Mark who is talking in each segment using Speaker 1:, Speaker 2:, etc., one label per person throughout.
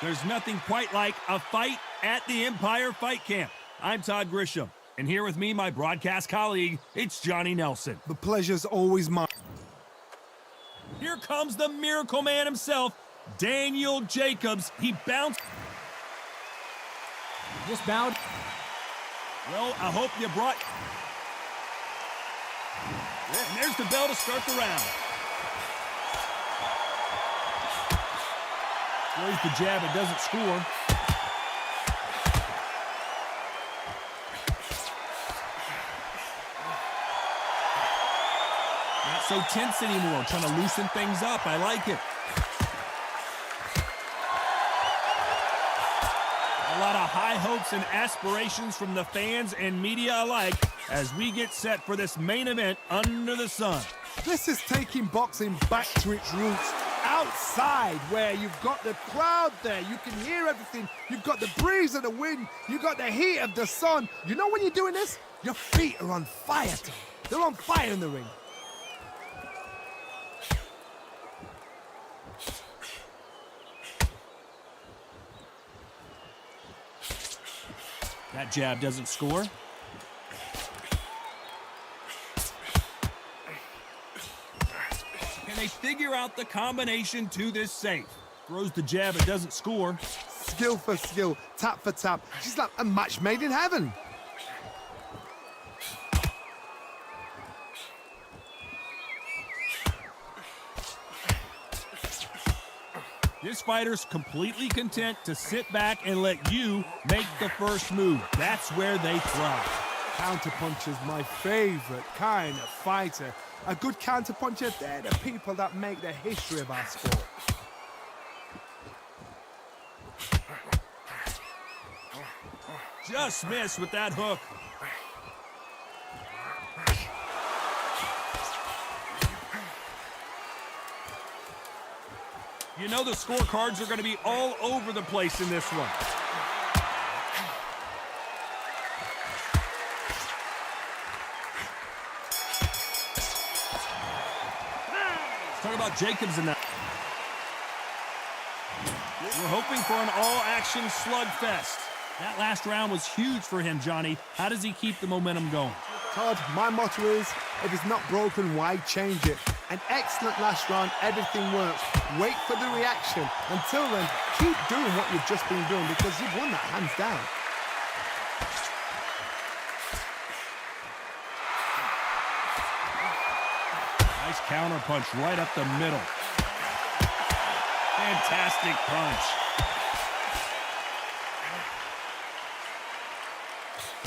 Speaker 1: There's nothing quite like a fight at the Empire Fight Camp. I'm Todd Grisham, and here with me, my broadcast colleague, it's Johnny Nelson.
Speaker 2: The pleasure's always mine.
Speaker 1: Here comes the Miracle Man himself, Daniel Jacobs. He bounced.
Speaker 3: Just bowed.
Speaker 1: Well, I hope you brought... And there's the bell to start the round. Throws the jab, it doesn't score. Not so tense anymore, trying to loosen things up. I like it. A lot of high hopes and aspirations from the fans and media alike as we get set for this main event under the sun.
Speaker 2: This is taking boxing back to its roots. Outside, where you've got the crowd there, you can hear everything. You've got the breeze of the wind, you've got the heat of the sun. You know when you're doing this? Your feet are on fire. They're on fire in the ring.
Speaker 1: That jab doesn't score. Can they figure out the combination to this safe? Throws the jab, it doesn't score.
Speaker 2: Skill for skill, tap for tap. She's like a match made in heaven.
Speaker 1: This fighter's completely content to sit back and let you make the first move. That's where they thrive.
Speaker 2: Counterpuncher's my favorite kind of fighter. A good counterpuncher, they're the people that make the history of our sport.
Speaker 1: Just missed with that hook. You know the scorecards are going to be all over the place in this one. Let's talk about Jacobs in that. We're hoping for an all-action slugfest. That last round was huge for him, Johnny. How does he keep the momentum going?
Speaker 2: Todd, my motto is, if it's not broken, why change it? An excellent last round, everything works. Wait for the reaction. Until then, keep doing what you've just been doing because you've won that hands down.
Speaker 1: Nice counter punch right up the middle. Fantastic punch.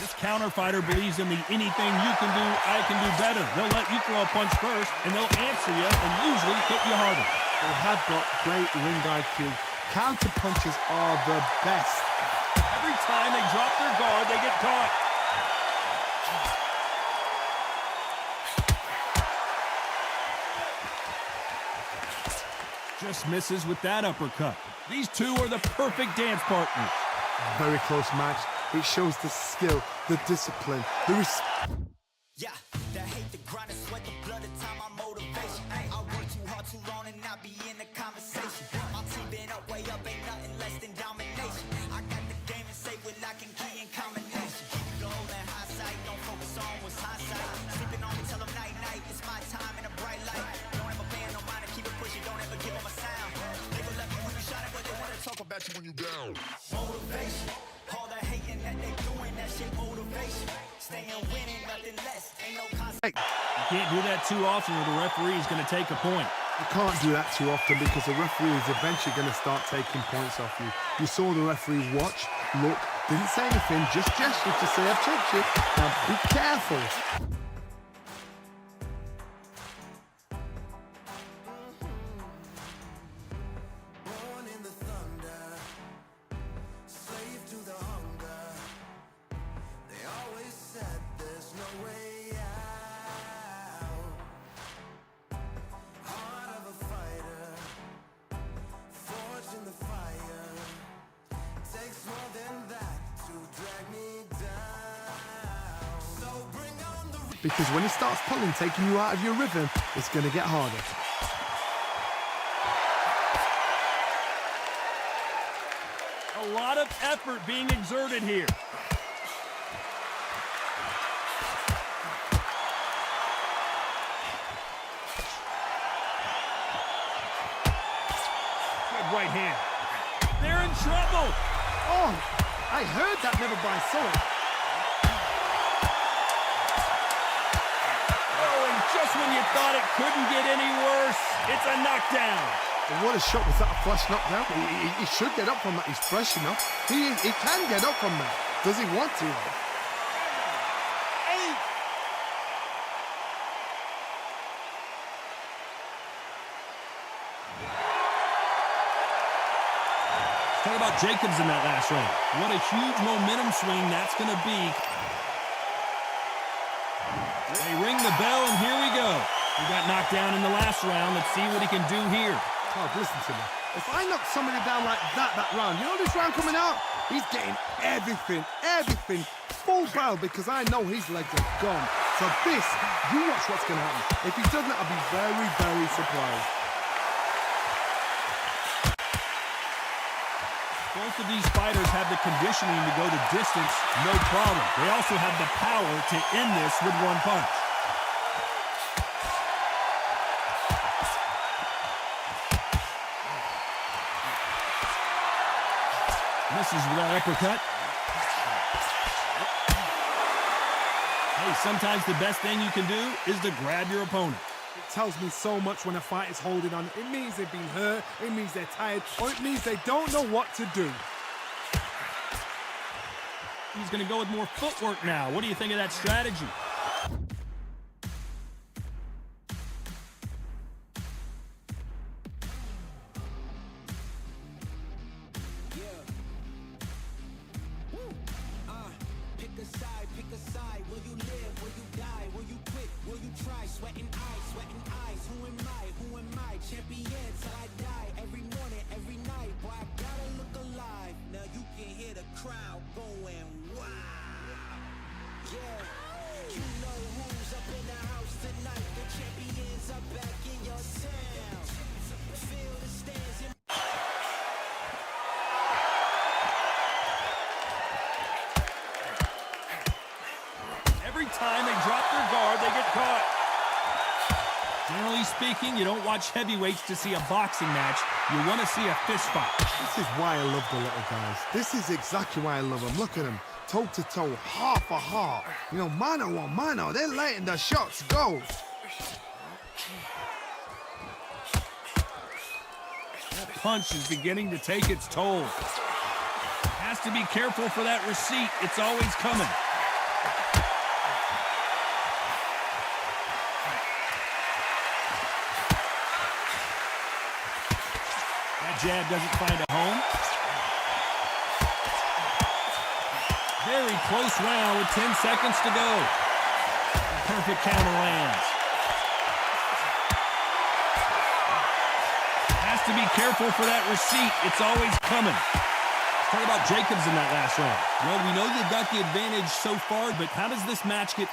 Speaker 1: This counter fighter believes in the anything you can do, I can do better. They'll let you throw a punch first, and they'll answer you and usually hit you harder.
Speaker 2: They have got great ring IQ. Counter punches are the best.
Speaker 1: Every time they drop their guard, they get caught. Just misses with that uppercut. These two are the perfect dance partners.
Speaker 2: Very close match. It shows the skill, the discipline, the respect.
Speaker 4: Yeah, the hate, the grind, the sweat, the blood, the time, my motivation. I work too hard, too long, and not be in the conversation. My team been up, way up, ain't nothing less than domination. I got the game and say with lock and key and combination. Keep it low and high sight, don't focus on what's hindsight. Sleeping on me, tell them night, night, it's my time in a bright light. Don't ever pay no mind and keep it pushing, don't ever give them a sound. They gon' love you when you shining, but they wanna talk about you when you down. Motivation. All the hating that they doing, that shit motivation. Staying winning, nothing less. Ain't no concept.
Speaker 1: You can't do that too often or the referee is going to take a point.
Speaker 2: You can't do that too often because the referee is eventually going to start taking points off you. You saw the referee watch, look, didn't say anything, just gestured to say, I've checked you. Now be careful. Because when he starts pulling, taking you out of your rhythm, it's going to get harder.
Speaker 1: A lot of effort being exerted here. Good right hand. They're in trouble.
Speaker 2: Oh, I heard that, never by saw it.
Speaker 1: Oh, and just when you thought it couldn't get any worse, it's a knockdown.
Speaker 2: And what a shot. Was that a flash knockdown? He should get up from that. He's fresh enough. He can get up from that. Does he want to?
Speaker 1: Talk about Jacobs in that last round. What a huge momentum swing that's going to be. They ring the bell, and here we go. He got knocked down in the last round. Let's see what he can do here.
Speaker 2: Oh, listen to me. If I knock somebody down like that round, you know this round coming out? He's getting everything, full barrel, because I know his legs are gone. So this, you watch what's going to happen. If he doesn't, I'll be very, very surprised.
Speaker 1: Both of these fighters have the conditioning to go the distance, no problem. They also have the power to end this with one punch. Misses with that uppercut. Hey, sometimes the best thing you can do is to grab your opponent.
Speaker 2: It tells me so much when a fight is holding on. It means they've been hurt, it means they're tired, or it means they don't know what to do.
Speaker 1: He's going to go with more footwork now. What do you think of that strategy?
Speaker 4: Pick a side. Will you live? Will you die? Will you quit? Will you try? Sweating eyes. Who am I? Champion till I die. Every morning, every night. Boy, I gotta look alive. Now you can hear the crowd going wow. Yeah, you know who's up in the house tonight. The champions are back in your town. Feel the stands in.
Speaker 1: Every time they drop their guard, they get caught. Generally speaking, you don't watch heavyweights to see a boxing match. You want to see a fist fight.
Speaker 2: This is why I love the little guys. This is exactly why I love them. Look at them, toe to toe, heart for heart. You know, mano a mano. They're letting the shots go.
Speaker 1: That punch is beginning to take its toll. Has to be careful for that receipt. It's always coming. Jab doesn't find a home. Very close round with 10 seconds to go. Perfect counter lands. Has to be careful for that receipt. It's always coming. Talk about Jacobs in that last round. Well, we know they've got the advantage so far, but how does this match get...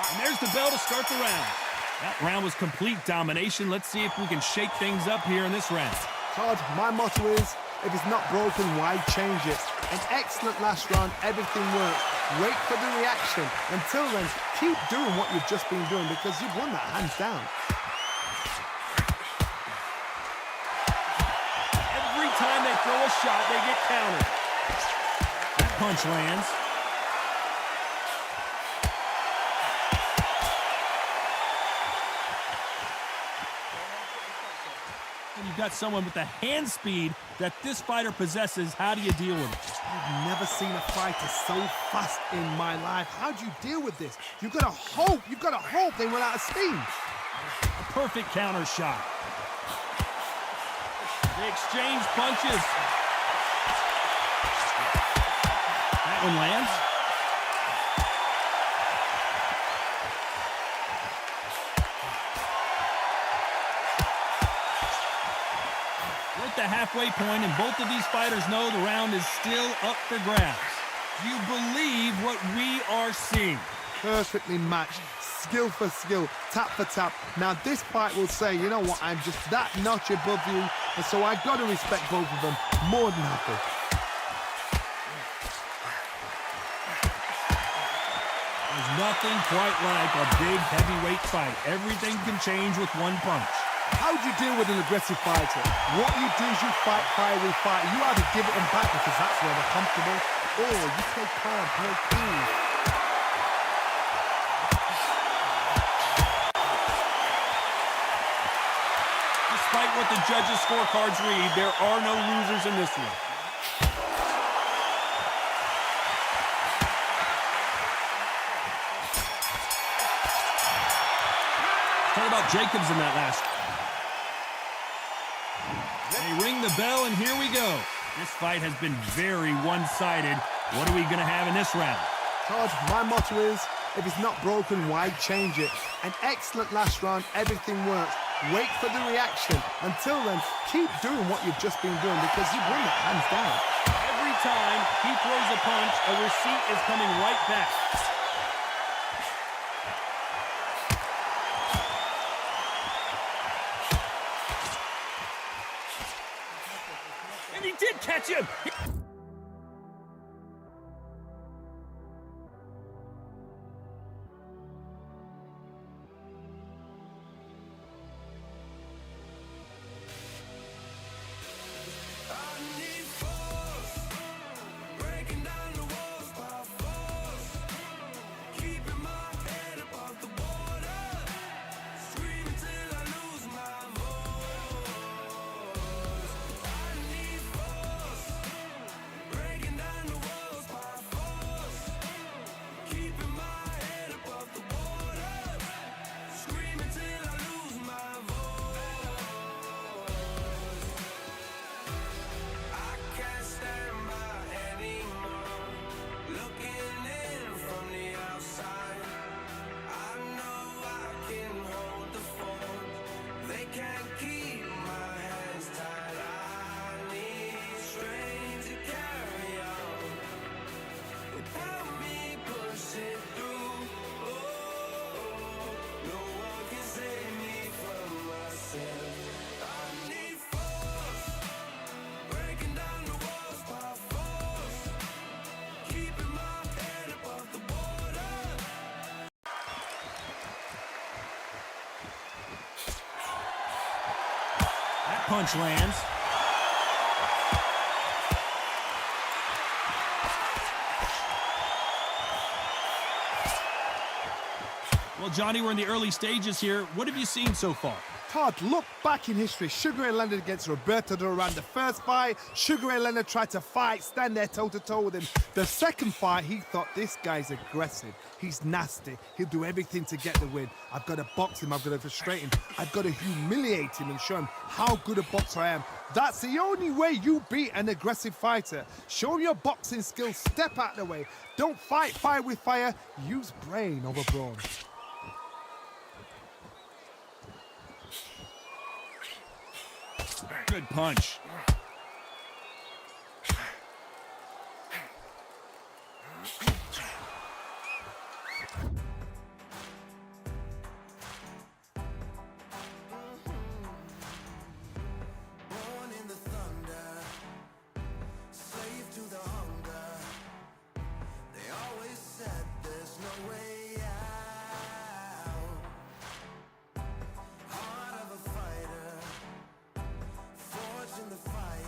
Speaker 1: And there's the bell to start the round. That round was complete domination. Let's see if we can shake things up here in this round.
Speaker 2: Todd, my motto is, if it's not broken, why change it? An excellent last round, everything worked. Wait for the reaction. Until then, keep doing what you've just been doing, because you've won that hands down.
Speaker 1: Every time they throw a shot, they get countered. That punch lands. You've got someone with the hand speed that this fighter possesses. How do you deal with it?
Speaker 2: I've never seen a fighter so fast in my life. How do you deal with this? You've got to hope they run out of steam.
Speaker 1: A perfect counter shot. They exchange punches. That one lands. The halfway point, and both of these fighters know the round is still up for grabs. Do you believe what we are seeing?
Speaker 2: Perfectly matched, skill for skill, tap for tap. Now this fight will say, you know what, I'm just that notch above you, and so I got to respect both of them more than happy.
Speaker 1: There's nothing quite like a big heavyweight fight. Everything can change with one punch.
Speaker 2: How do you deal with an aggressive fighter? What you do is you fight fire with fire. You either give it them back because that's where they're comfortable, or you take calm, play cool.
Speaker 1: Despite what the judges' scorecards read, there are no losers in this one. Talk about Jacobs in that last. They ring the bell, and here we go. This fight has been very one-sided. What are we going to have in this round?
Speaker 2: Todd, my motto is, if it's not broken, why change it? An excellent last round, everything works. Wait for the reaction. Until then, keep doing what you've just been doing because you win it hands down.
Speaker 1: Every time he throws a punch, a receipt is coming right back. And he did catch him. Punch lands. Well, Johnny, we're in the early stages here. What have you seen so far?
Speaker 2: Todd, look back in history. Sugar Ray Leonard against Roberto Duran. The first fight, Sugar Ray Leonard tried to fight, stand there toe-to-toe with him. The second fight, he thought, this guy's aggressive. He's nasty. He'll do everything to get the win. I've got to box him. I've got to frustrate him. I've got to humiliate him and show him how good a boxer I am. That's the only way you beat an aggressive fighter. Show him your boxing skills. Step out of the way. Don't fight fire with fire. Use brain over brawn.
Speaker 1: Good punch.
Speaker 4: In the fire.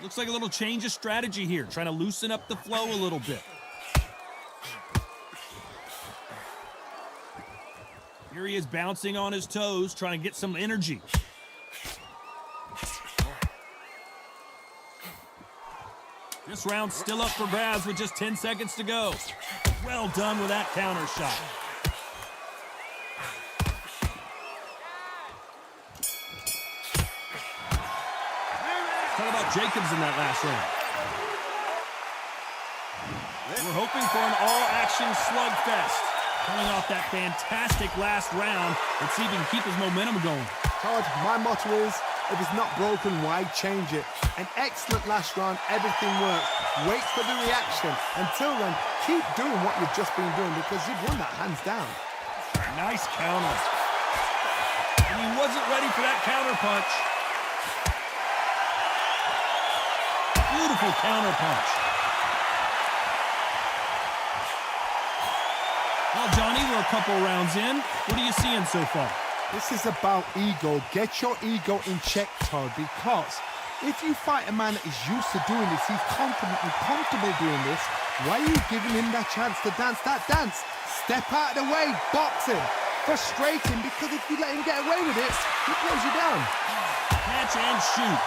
Speaker 1: Looks like a little change of strategy here, trying to loosen up the flow a little bit. Here he is bouncing on his toes, trying to get some energy. This round's still up for grabs with just 10 seconds to go. Well done with that counter shot. Talk about Jacobs in that last round. We're hoping for an all-action slugfest. Coming off that fantastic last round, let's see if he can keep his momentum going.
Speaker 2: Todd, my motto is, if it's not broken, why change it? An excellent last round, everything works. Wait for the reaction. Until then, keep doing what you've just been doing because you've won that hands down.
Speaker 1: Nice counter. And he wasn't ready for that counter punch. Beautiful counter punch. Well, Johnny, we're a couple rounds in. What are you seeing so far?
Speaker 2: This is about ego. Get your ego in check, Todd, because if you fight a man that is used to doing this, he's confident and comfortable doing this, why are you giving him that chance to dance that dance? Step out of the way, boxing. Frustrating, because if you let him get away with it, he throws you down.
Speaker 1: Catch and shoot.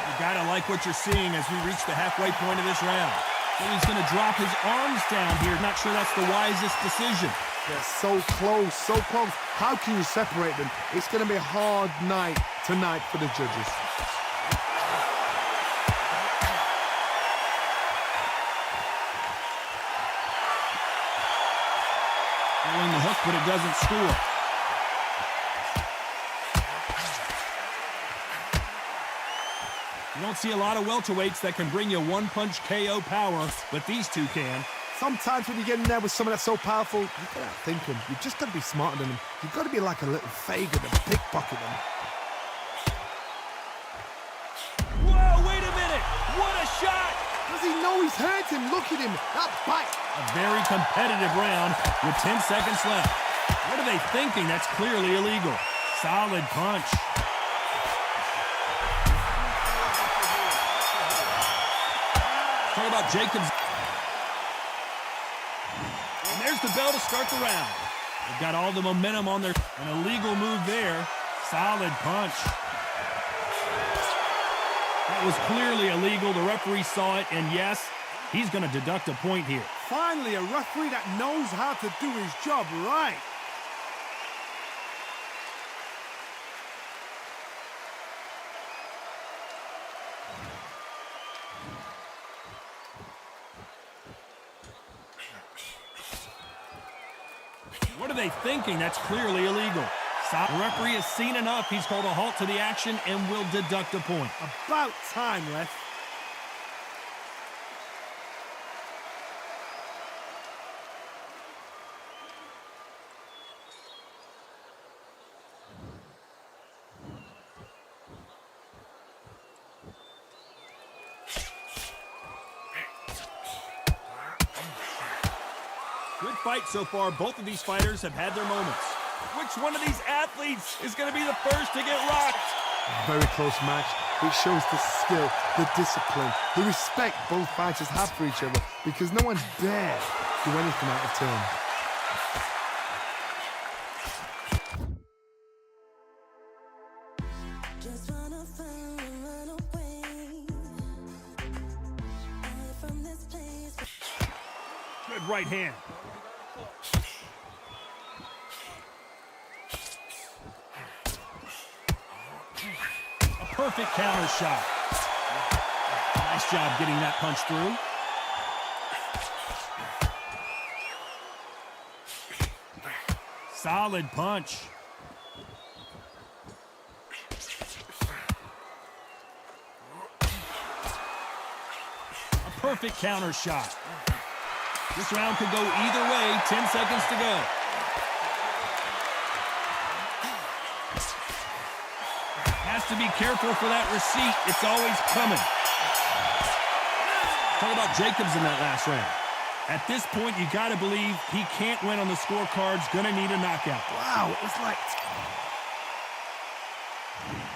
Speaker 1: You gotta like what you're seeing as we reach the halfway point of this round. So he's gonna drop his arms down here. Not sure that's the wisest decision.
Speaker 2: They're so close, so close. How can you separate them? It's gonna be a hard night tonight for the judges.
Speaker 1: Pulling the hook, but it doesn't score. You don't see a lot of welterweights that can bring you one-punch KO power, but these two can.
Speaker 2: Sometimes when you get in there with someone that's so powerful, you gotta outthink him. You just gotta be smarter than him. You've gotta be like a little Fagan and pickpocket him.
Speaker 1: Whoa, wait a minute! What a shot!
Speaker 2: Does he know he's hurt him? Look at him. That bite.
Speaker 1: A very competitive round with 10 seconds left. What are they thinking? That's clearly illegal. Solid punch. Talk about Jacobs. And there's the bell to start the round. They've got all the momentum on their... An illegal move there. Solid punch. That was clearly illegal. The referee saw it, and yes, he's going to deduct a point here.
Speaker 2: Finally, a referee that knows how to do his job right.
Speaker 1: What are they thinking? That's clearly illegal. The referee has seen enough. He's called a halt to the action and will deduct a point.
Speaker 2: About time, ref.
Speaker 1: Good fight so far. Both of these fighters have had their moments. Which one of these athletes is going to be the first to get rocked?
Speaker 2: Very close match. It shows the skill, the discipline, the respect both fighters have for each other because no one dare do anything out of turn.
Speaker 3: Just wanna find and run away from this place.
Speaker 1: Good right hand. Perfect counter shot. Nice job getting that punch through. Solid punch. A perfect counter shot. This round could go either way. 10 seconds to go. Has to be careful for that receipt. It's always coming. Talk about Jacobs in that last round. At this point, you got to believe he can't win on the scorecards. Going to need a knockout.
Speaker 2: Wow, it was like...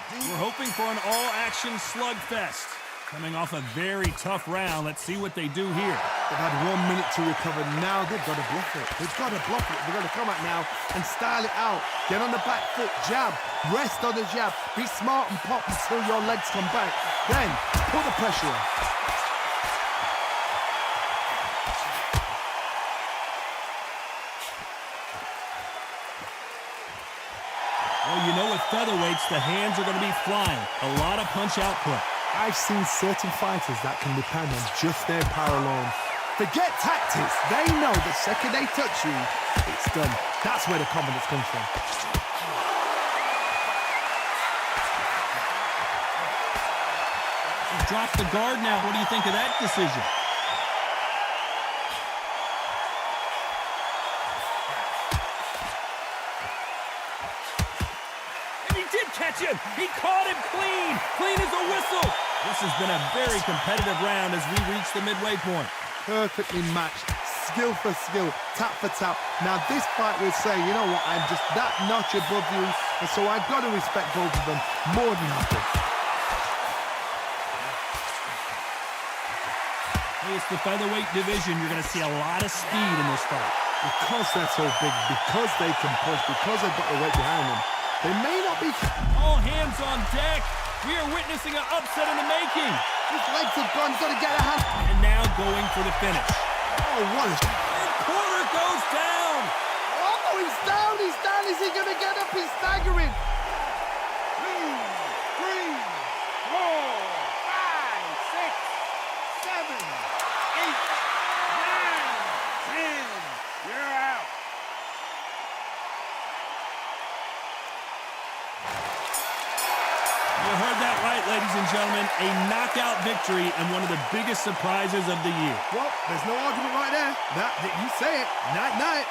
Speaker 1: We're hoping for an all-action slugfest. Coming off a very tough round, let's see what they do here.
Speaker 2: They've had 1 minute to recover. Now they've got to bluff it. They've got to bluff it. They've got to come out now and style it out. Get on the back foot, jab, rest on the jab. Be smart and pop until your legs come back. Then put the pressure on.
Speaker 1: Well, you know with featherweights, the hands are going to be flying. A lot of punch output.
Speaker 2: I've seen certain fighters that can depend on just their power alone. Forget tactics. They know the second they touch you, it's done. That's where the confidence comes from.
Speaker 1: He's dropped the guard now. What do you think of that decision? And he did catch him. He caught him clean. Clean as a whistle. This has been a very competitive round as we reach the midway point.
Speaker 2: Perfectly matched, skill for skill, tap for tap. Now this fight will say, you know what, I'm just that notch above you, and so I've got to respect both of them more than happy.
Speaker 1: Hey, it's the featherweight division. You're going to see a lot of speed in this fight.
Speaker 2: Because they're so big, because they can push, because they've got the weight behind them, they may not be...
Speaker 1: All hands on deck. We are witnessing an upset in the making.
Speaker 2: His legs have gone, he's got to get a hand.
Speaker 1: And now going for the finish.
Speaker 2: Oh, what a...
Speaker 1: And Porter goes down.
Speaker 2: Oh, he's down, he's down. Is he going to get up? He's staggering. 2, 3, 4, 5, 6, 7, 8, 9, 10. You're out.
Speaker 1: You heard that right, ladies and gentlemen. A knockout victory and one of the biggest surprises of the year.
Speaker 2: Well, there's no argument right there. You say it. Night, night.